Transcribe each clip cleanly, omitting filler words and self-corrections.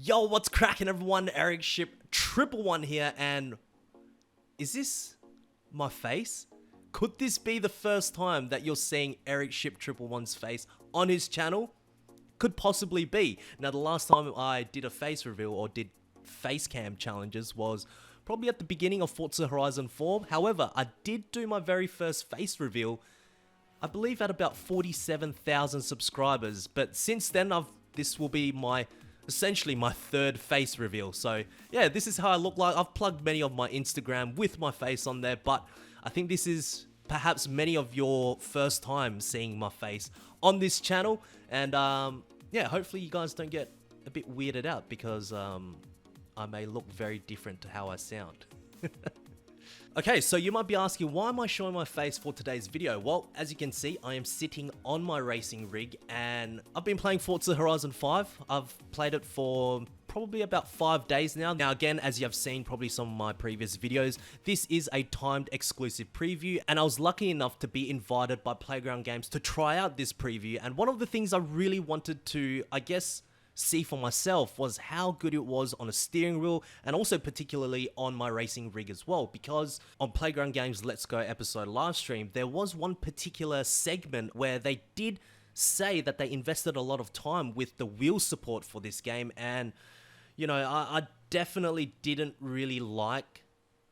Yo, what's cracking everyone? Ericship 111 here, and is this my face? Could this be the first time that you're seeing Ericship 111's face on his channel? Could possibly be. Now, the last time I did a face reveal or did face cam challenges was probably at the beginning of Forza Horizon 4. However, I did do my very first face reveal, I believe at about 47,000 subscribers. But since then, this will be essentially my third face reveal. So yeah, this is how I look like. I've plugged many of my Instagram with my face on there, but I think this is perhaps many of your first time seeing my face on this channel. And yeah, hopefully you guys don't get a bit weirded out because I may look very different to how I sound. Okay, so you might be asking, why am I showing my face for today's video? Well, as you can see, I am sitting on my racing rig and I've been playing Forza Horizon 5. I've played it for probably about 5 days now. Now again, as you have seen probably some of my previous videos, this is a timed exclusive preview, and I was lucky enough to be invited by Playground Games to try out this preview. And one of the things I really wanted to, I guess, see for myself was how good it was on a steering wheel, and also particularly on my racing rig as well, because on Playground Games Let's Go episode live stream, there was one particular segment where they did say that they invested a lot of time with the wheel support for this game, and you know, I definitely didn't really like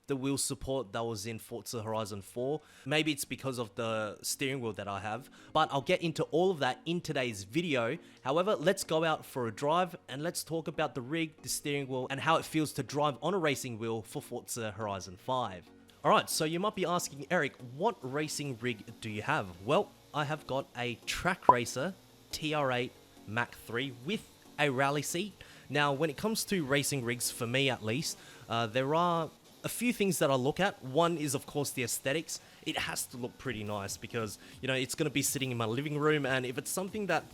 the wheel support that was in Forza Horizon 4. Maybe it's because of the steering wheel that I have, but I'll get into all of that in today's video. However, let's go out for a drive and let's talk about the rig, the steering wheel, and how it feels to drive on a racing wheel for Forza Horizon 5. Alright, so you might be asking, Eric, what racing rig do you have? Well, I have got a Track Racer TR8 Mach 3 with a rally seat. Now, when it comes to racing rigs, for me at least, there are a few things that I look at. One is, of course, the aesthetics. It has to look pretty nice because, you know, it's going to be sitting in my living room, and if it's something that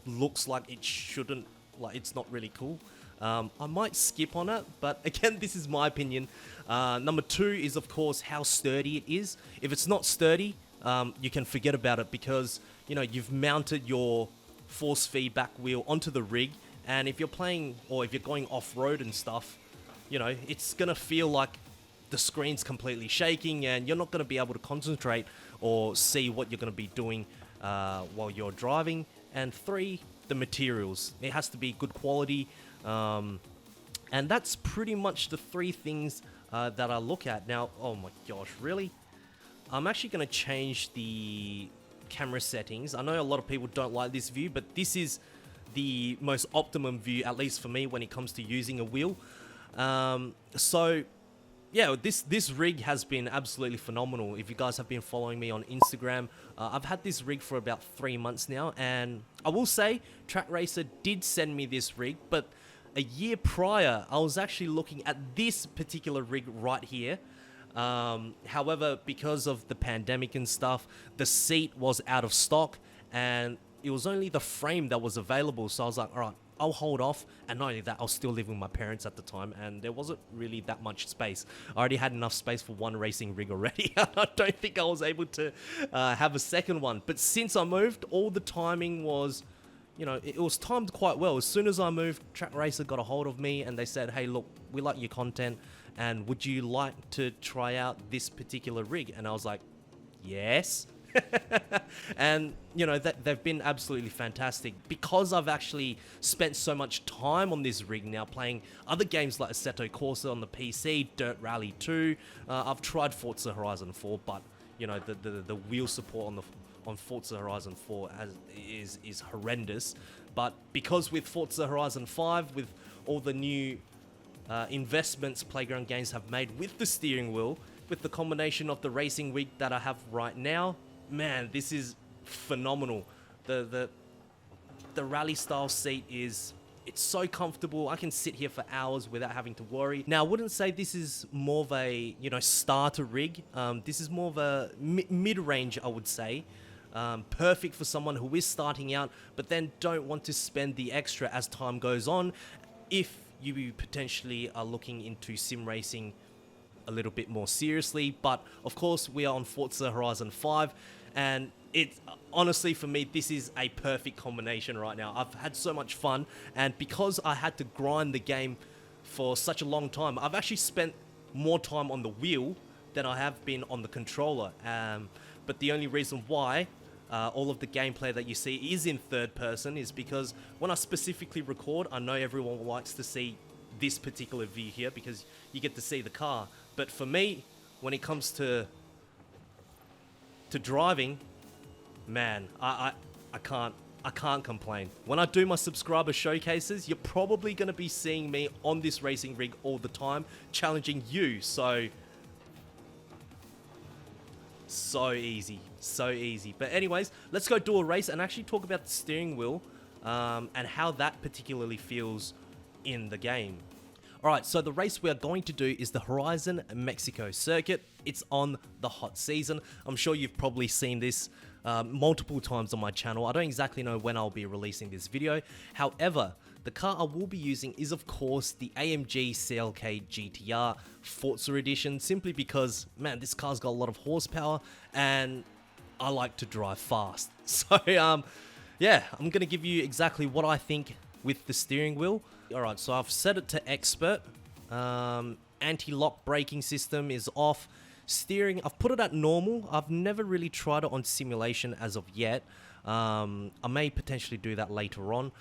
looks like it shouldn't, like it's not really cool, I might skip on it. But again, this is my opinion. Number two is, of course, how sturdy it is. If it's not sturdy, you can forget about it because, you know, you've mounted your force feedback wheel onto the rig, and if you're playing or if you're going off-road and stuff, you know, it's going to feel like the screen's completely shaking and you're not going to be able to concentrate or see what you're going to be doing while you're driving. And three, the materials. It has to be good quality. And that's pretty much the three things that I look at. Now, oh my gosh, really? I'm actually going to change the camera settings. I know a lot of people don't like this view, but this is the most optimum view, at least for me, when it comes to using a wheel. So yeah, this rig has been absolutely phenomenal. If you guys have been following me on Instagram, I've had this rig for about 3 months now, and I will say Track Racer did send me this rig, but a year prior I was actually looking at this particular rig right here. However, because of the pandemic and stuff, the seat was out of stock and it was only the frame that was available. So I was like, all right, I'll hold off. And not only that, I was still living with my parents at the time, and there wasn't really that much space. I already had enough space for one racing rig already. I don't think I was able to have a second one. But since I moved, all the timing was, you know, it was timed quite well. As soon as I moved, Track Racer got a hold of me and they said, hey, look, we like your content, and would you like to try out this particular rig? And I was like, yes. And you know, they've been absolutely fantastic because I've actually spent so much time on this rig now, playing other games like Assetto Corsa on the PC, Dirt Rally 2. I've tried Forza Horizon 4, but you know, the wheel support on Forza Horizon 4 is horrendous. But because with Forza Horizon 5, with all the new investments Playground Games have made with the steering wheel, with the combination of the racing rig that I have right now, man, this is phenomenal. The rally style seat it's so comfortable. I can sit here for hours without having to worry. Now, I wouldn't say this is more of a, you know, starter rig. This is more of a mid-range, I would say. Perfect for someone who is starting out, but then don't want to spend the extra as time goes on. If you potentially are looking into sim racing a little bit more seriously. But of course, we are on Forza Horizon 5, And it honestly, for me, this is a perfect combination right now. I've had so much fun, and because I had to grind the game for such a long time, I've actually spent more time on the wheel than I have been on the controller. But the only reason why all of the gameplay that you see is in third person is because when I specifically record, I know everyone likes to see this particular view here because you get to see the car. But for me, when it comes to driving, man, I can't complain. When I do my subscriber showcases, you're probably going to be seeing me on this racing rig all the time, challenging you. So easy, so easy. But anyways, let's go do a race and actually talk about the steering wheel and how that particularly feels in the game. Alright, so the race we are going to do is the Horizon Mexico circuit. It's on the hot season. I'm sure you've probably seen this multiple times on my channel. I don't exactly know when I'll be releasing this video. However, the car I will be using is of course the AMG CLK GTR Forza edition, simply because, man, this car's got a lot of horsepower and I like to drive fast. So yeah, I'm gonna give you exactly what I think with the steering wheel. Alright, so I've set it to expert. Anti-lock braking system is off. Steering, I've put it at normal. I've never really tried it on simulation as of yet. I may potentially do that later on.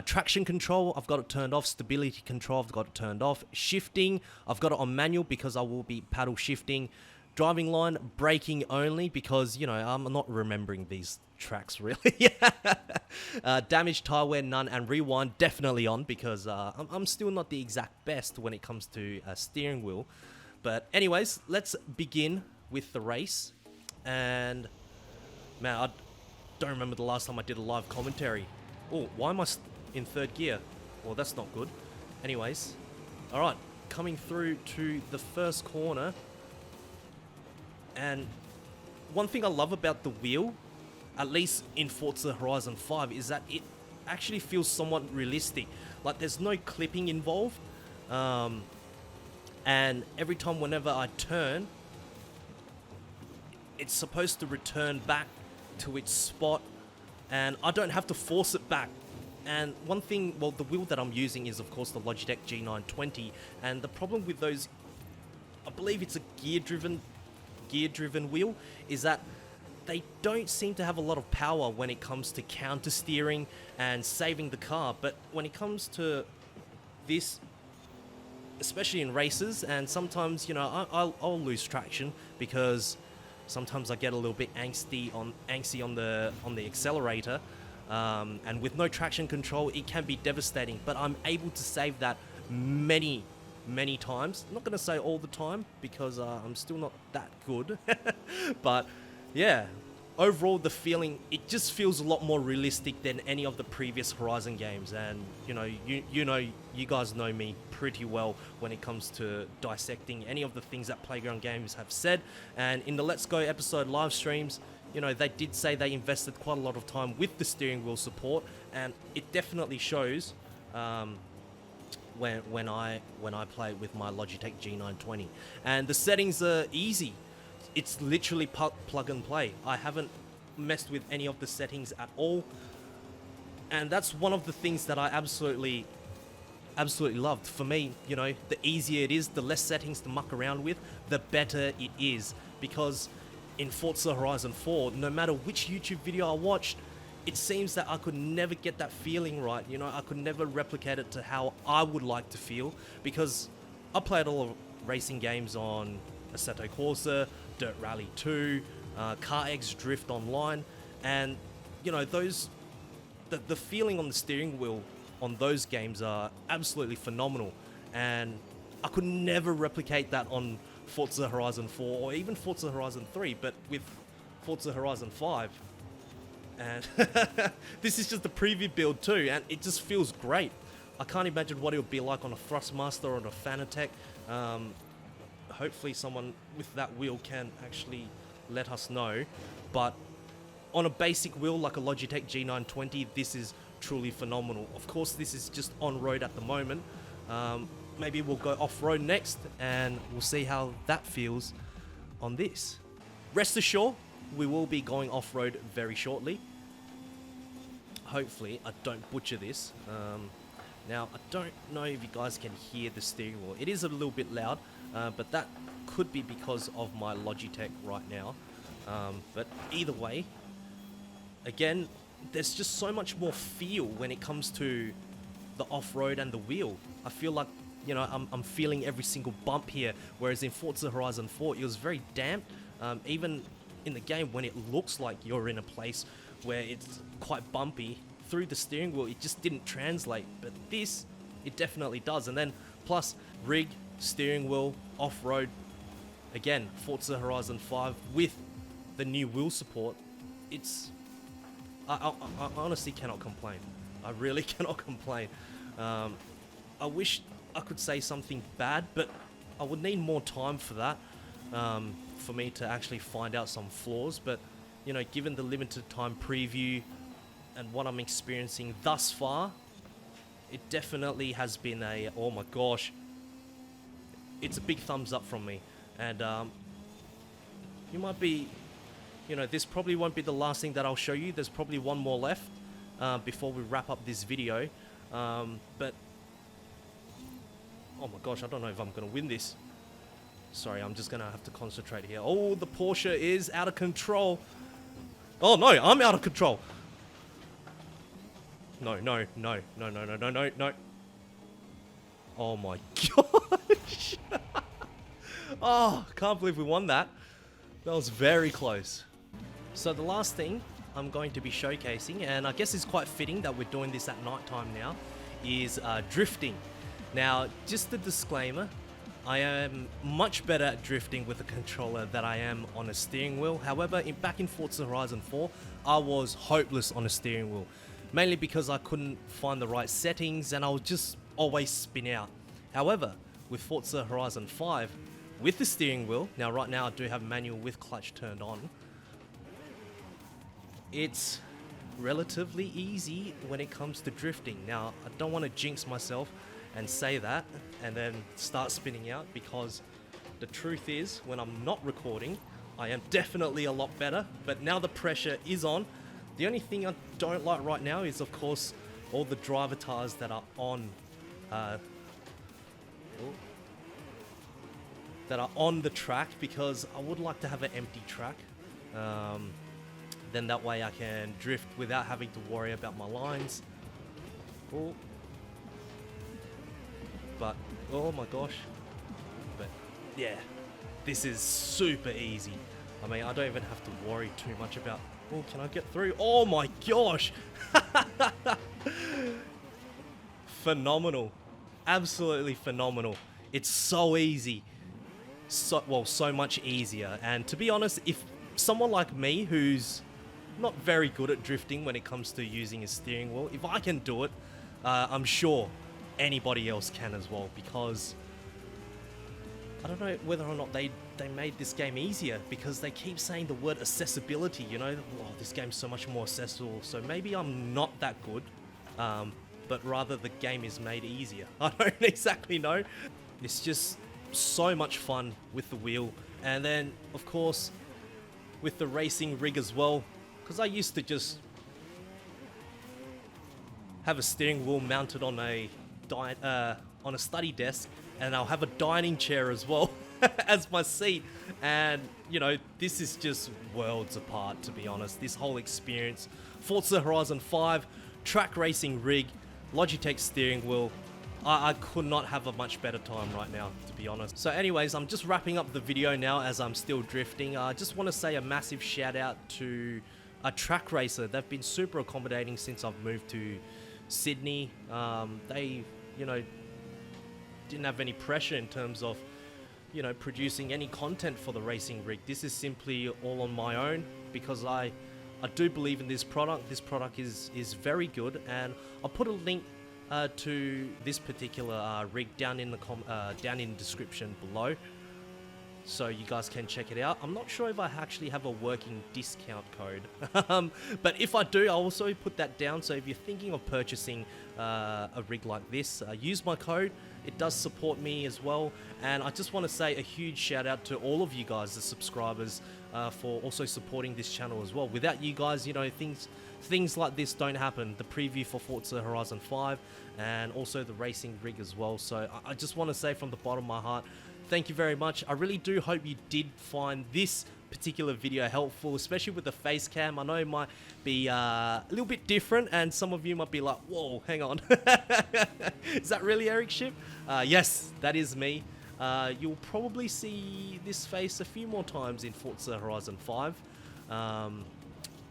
Traction control, I've got it turned off. Stability control, I've got it turned off. Shifting, I've got it on manual because I will be paddle shifting. Driving line, braking only because, you know, I'm not remembering these tracks really. Damage, tire wear, none, and rewind definitely on because I'm still not the exact best when it comes to steering wheel. But anyways, let's begin with the race. And man, I don't remember the last time I did a live commentary. Oh, why am I in third gear? Well, that's not good. Anyways, all right, coming through to the first corner. And one thing I love about the wheel, at least in Forza Horizon 5, is that it actually feels somewhat realistic. Like there's no clipping involved. And every time whenever I turn, it's supposed to return back to its spot and I don't have to force it back. And one thing, well, the wheel that I'm using is of course the Logitech G920, and the problem with those, I believe it's a gear driven wheel, is that they don't seem to have a lot of power when it comes to counter steering and saving the car. But when it comes to this, especially in races, and sometimes, you know, I'll lose traction because sometimes I get a little bit angsty on the accelerator, and with no traction control, it can be devastating. But I'm able to save that many times. I'm not gonna say all the time because I'm still not that good, but yeah. Overall, the feeling, it just feels a lot more realistic than any of the previous Horizon games. And you know, you guys know me pretty well when it comes to dissecting any of the things that Playground Games have said. And in the Let's Go episode live streams, you know, they did say they invested quite a lot of time with the steering wheel support, and it definitely shows when I play with my Logitech G920. And the settings are easy. It's literally plug and play. I haven't messed with any of the settings at all. And that's one of the things that I absolutely loved. For me, you know, the easier it is, the less settings to muck around with, the better it is. Because in Forza Horizon 4, no matter which YouTube video I watched, it seems that I could never get that feeling right. You know, I could never replicate it to how I would like to feel. Because I played all of racing games on Assetto Corsa, Dirt Rally 2, Car X Drift Online, and you know, those the feeling on the steering wheel on those games are absolutely phenomenal, and I could never replicate that on Forza Horizon 4 or even Forza Horizon 3, but with Forza Horizon 5. And this is just the preview build too, and it just feels great. I can't imagine what it would be like on a Thrustmaster or on a Fanatec. Hopefully someone with that wheel can actually let us know. But on a basic wheel like a Logitech G920, this is truly phenomenal. Of course, this is just on-road at the moment. Maybe we'll go off-road next and we'll see how that feels on this. Rest assured, we will be going off-road very shortly. Hopefully, I don't butcher this. Now, I don't know if you guys can hear the steering wheel. It is a little bit loud, but that could be because of my Logitech right now. But either way, again, there's just so much more feel when it comes to the off-road and the wheel. I feel like, you know, I'm feeling every single bump here, whereas in Forza Horizon 4, it was very damp. Even in the game, when it looks like you're in a place where it's quite bumpy, through the steering wheel, it just didn't translate. But this, it definitely does. And then plus rig, steering wheel, off-road, again, Forza Horizon 5 with the new wheel support, it's... I honestly cannot complain. I really cannot complain. I wish I could say something bad, but I would need more time for that, for me to actually find out some flaws. But, you know, given the limited time preview and what I'm experiencing thus far, it definitely has been a, oh my gosh, it's a big thumbs up from me. And you might be, you know, this probably won't be the last thing that I'll show you. There's probably one more left before we wrap up this video. But, oh my gosh, I don't know if I'm going to win this. Sorry, I'm just going to have to concentrate here. Oh, the Porsche is out of control. Oh no, I'm out of control. No. Oh my gosh. Oh, can't believe we won that. That was very close. So the last thing I'm going to be showcasing, and I guess it's quite fitting that we're doing this at night time now, is drifting. Now, just a disclaimer, I am much better at drifting with a controller than I am on a steering wheel. However, back in Forza Horizon 4, I was hopeless on a steering wheel. Mainly because I couldn't find the right settings and I would just always spin out. However, with Forza Horizon 5, with the steering wheel, now right now I do have manual with clutch turned on, it's relatively easy when it comes to drifting. Now, I don't want to jinx myself and say that and then start spinning out, because the truth is, when I'm not recording, I am definitely a lot better, but now the pressure is on. The only thing I don't like right now is, of course, all the driver tires that are on the track, because I would like to have an empty track. Then that way I can drift without having to worry about my lines. Oh. But, oh my gosh. But, yeah, this is super easy. I mean, I don't even have to worry too much about, oh, can I get through? Oh my gosh. Phenomenal. Absolutely phenomenal. It's so easy. So much easier. And to be honest, if someone like me who's not very good at drifting when it comes to using a steering wheel, if I can do it, I'm sure anybody else can as well, because I don't know whether or not they made this game easier, because they keep saying the word accessibility, you know, oh, this game's so much more accessible. So maybe I'm not that good, but rather the game is made easier. I don't exactly know. It's just so much fun with the wheel, and then of course with the racing rig as well, because I used to just have a steering wheel mounted on a study desk, and I'll have a dining chair as well as my seat. And you know, this is just worlds apart, to be honest. This whole experience, Forza Horizon 5, track racing rig, Logitech steering wheel, I could not have a much better time right now, to be honest. So anyways, I'm just wrapping up the video now as I'm still drifting. I just want to say a massive shout out to a track racer. They've been super accommodating since I've moved to Sydney. They, you know, didn't have any pressure in terms of, you know, producing any content for the racing rig. This is simply all on my own, because I do believe in this product. This product is very good, and I'll put a link to this particular rig down in the description below. so you guys can check it out. I'm not sure if I actually have a working discount code, but if I do, I'll also put that down. So if you're thinking of purchasing a rig like this, use my code. It does support me as well. And I just want to say a huge shout out to all of you guys, the subscribers, for also supporting this channel as well. Without you guys, you know, things like this don't happen. The preview for Forza Horizon 5 and also the racing rig as well. So I just want to say from the bottom of my heart, thank you very much. I really do hope you did find this particular video helpful, especially with the face cam. I know it might be a little bit different and some of you might be like, whoa, hang on. Is that really Ericship? Yes, that is me. You'll probably see this face a few more times in Forza Horizon 5.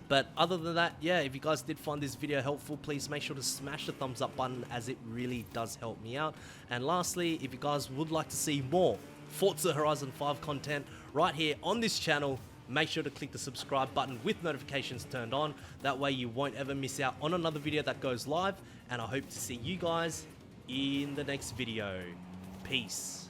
But other than that, yeah, if you guys did find this video helpful, please make sure to smash the thumbs up button, as it really does help me out. And lastly, if you guys would like to see more Forza Horizon 5 content right here on this channel, make sure to click the subscribe button with notifications turned on. That way you won't ever miss out on another video that goes live. And I hope to see you guys in the next video. Peace.